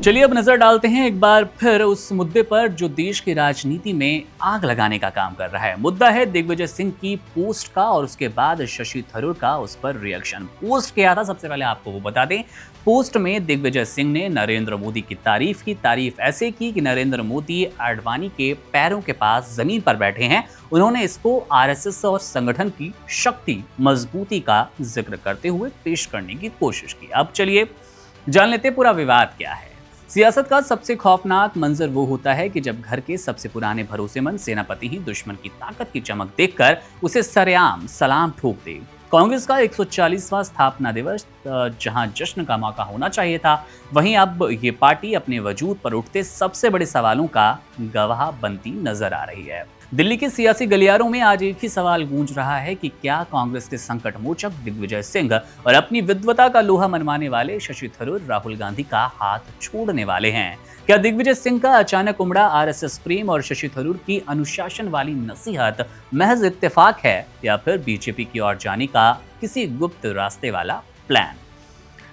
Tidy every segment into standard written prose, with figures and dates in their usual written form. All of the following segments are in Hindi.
चलिए अब नजर डालते हैं एक बार फिर उस मुद्दे पर जो देश की राजनीति में आग लगाने का काम कर रहा है। मुद्दा है दिग्विजय सिंह की पोस्ट का और उसके बाद शशि थरूर का उस पर रिएक्शन। पोस्ट क्या था, सबसे पहले आपको वो बता दें। पोस्ट में दिग्विजय सिंह ने नरेंद्र मोदी की तारीफ ऐसे की कि नरेंद्र मोदी आडवाणी के पैरों के पास जमीन पर बैठे हैं। उन्होंने इसको आरएसएस और संगठन की शक्ति मजबूती का जिक्र करते हुए पेश करने की कोशिश की। अब चलिए जान लेते पूरा विवाद क्या है। सियासत का सबसे खौफनाक मंजर वो होता है कि जब घर के सबसे पुराने भरोसेमंद सेनापति ही दुश्मन की ताकत की चमक देखकर उसे सरेआम सलाम ठोक दे। कांग्रेस का 140वां स्थापना दिवस जहां जश्न का मौका होना चाहिए था, वहीं अब ये पार्टी अपने वजूद पर उठते सबसे बड़े सवालों का गवाह बनती नजर आ रही है। दिल्ली के सियासी गलियारों में आज एक ही सवाल गूंज रहा है कि क्या कांग्रेस के संकट मोचक दिग्विजय सिंह और अपनी विद्वता का लोहा मनवाने वाले शशि थरूर राहुल गांधी का हाथ छोड़ने वाले हैं? क्या दिग्विजय सिंह का अचानक उमड़ा आरएसएस प्रेम और शशि थरूर की अनुशासन वाली नसीहत महज इत्तेफाक है या फिर बीजेपी की ओर जाने का किसी गुप्त रास्ते वाला प्लान?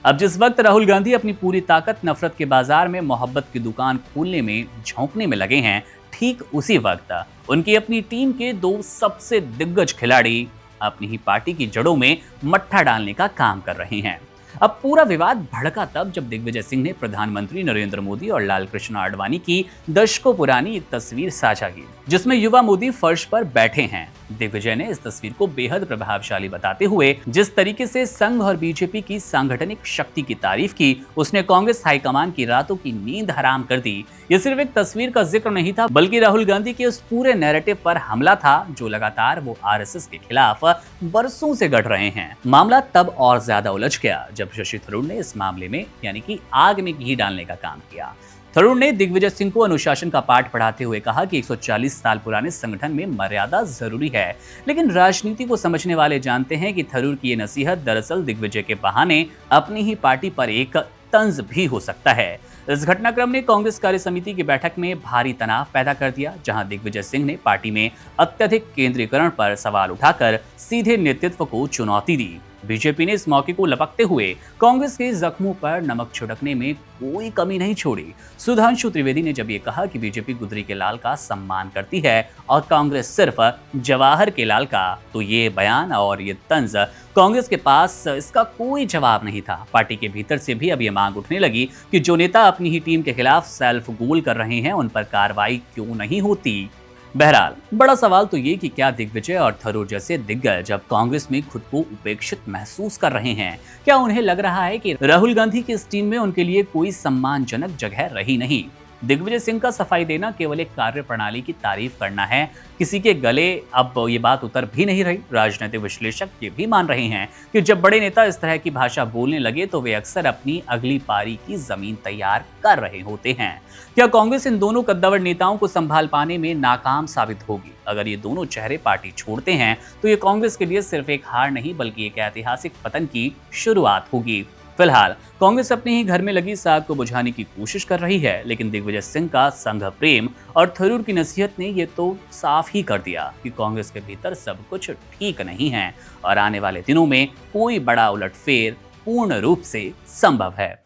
अब जिस वक्त राहुल गांधी अपनी पूरी ताकत नफरत के बाजार में मोहब्बत की दुकान खोलने में झोंकने में लगे हैं, ठीक उसी वक्त उनकी अपनी टीम के दो सबसे दिग्गज खिलाड़ी अपनी ही पार्टी की जड़ों में मट्ठा डालने का काम कर रहे हैं। अब पूरा विवाद भड़का तब जब दिग्विजय सिंह ने प्रधानमंत्री नरेंद्र मोदी और लाल कृष्ण आडवाणी की दशकों पुरानी एक तस्वीर साझा की, जिसमें युवा मोदी फर्श पर बैठे हैं। दिग्विजय ने इस तस्वीर को बेहद प्रभावशाली बताते हुए जिस तरीके से संघ और बीजेपी की सांगठनिक शक्ति की तारीफ की, उसने कांग्रेस हाईकमान की रातों की नींद हराम कर दी। ये सिर्फ एक तस्वीर का जिक्र नहीं था, बल्कि राहुल गांधी के उस पूरे नैरेटिव पर हमला था जो लगातार वो आरएसएस के खिलाफ बरसों से गढ़ रहे हैं। मामला तब और ज्यादा उलझ गया जब शशि थरूर ने इस मामले में यानी कि आग में घी डालने का काम किया। थरूर ने दिग्विजय सिंह को अनुशासन का पाठ पढ़ाते हुए कहा कि 140 साल पुराने संगठन में मर्यादा जरूरी है, लेकिन राजनीति को समझने वाले जानते हैं कि थरूर की ये नसीहत दरअसल दिग्विजय के बहाने अपनी ही पार्टी पर एक तंज भी हो सकता है। इस घटनाक्रम ने कांग्रेस कार्य समिति की बैठक में भारी तनाव पैदा कर दिया, जहां दिग्विजय सिंह ने पार्टी में अत्यधिक केंद्रीकरण पर सवाल उठाकर सीधे नेतृत्व को चुनौती दी। बीजेपी ने इस मौके को लपकते हुए कांग्रेस के जख्मों पर नमक छिड़कने में कोई कमी नहीं छोड़ी। सुधांशु त्रिवेदी ने जब ये कहा कि बीजेपी गुदरी के लाल का सम्मान करती है और कांग्रेस सिर्फ जवाहर के लाल का, तो ये बयान और ये तंज कांग्रेस के पास इसका कोई जवाब नहीं था। पार्टी के भीतर से भी अब ये मांग उठने लगी कि जो नेता अपनी ही टीम के खिलाफ सेल्फ गोल कर रहे हैं, उन पर कार्रवाई क्यों नहीं होती। बहरहाल बड़ा सवाल तो ये कि क्या दिग्विजय और थरूर जैसे दिग्गज अब कांग्रेस में खुद को उपेक्षित महसूस कर रहे हैं? क्या उन्हें लग रहा है कि राहुल गांधी की इस टीम में उनके लिए कोई सम्मानजनक जगह रही नहीं? दिग्विजय सिंह का सफाई देना केवल एक कार्य प्रणाली की तारीफ करना है, किसी के गले अब ये बात उतर भी नहीं रही। राजनीतिक विश्लेषक ये भी मान रहे हैं कि जब बड़े नेता इस तरह की भाषा बोलने लगे तो वे अक्सर अपनी अगली पारी की जमीन तैयार कर रहे होते हैं। क्या कांग्रेस इन दोनों कद्दावर नेताओं को संभाल पाने में नाकाम साबित होगी? अगर ये दोनों चेहरे पार्टी छोड़ते हैं तो ये कांग्रेस के लिए सिर्फ एक हार नहीं बल्कि एक ऐतिहासिक पतन की शुरुआत होगी। फिलहाल कांग्रेस अपने ही घर में लगी आग को बुझाने की कोशिश कर रही है, लेकिन दिग्विजय सिंह का संघ प्रेम और थरूर की नसीहत ने ये तो साफ ही कर दिया कि कांग्रेस के भीतर सब कुछ ठीक नहीं है और आने वाले दिनों में कोई बड़ा उलटफेर पूर्ण रूप से संभव है।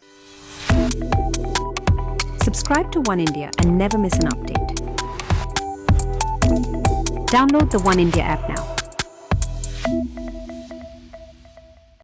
Subscribe to One India and never miss an update. Download the One India app now.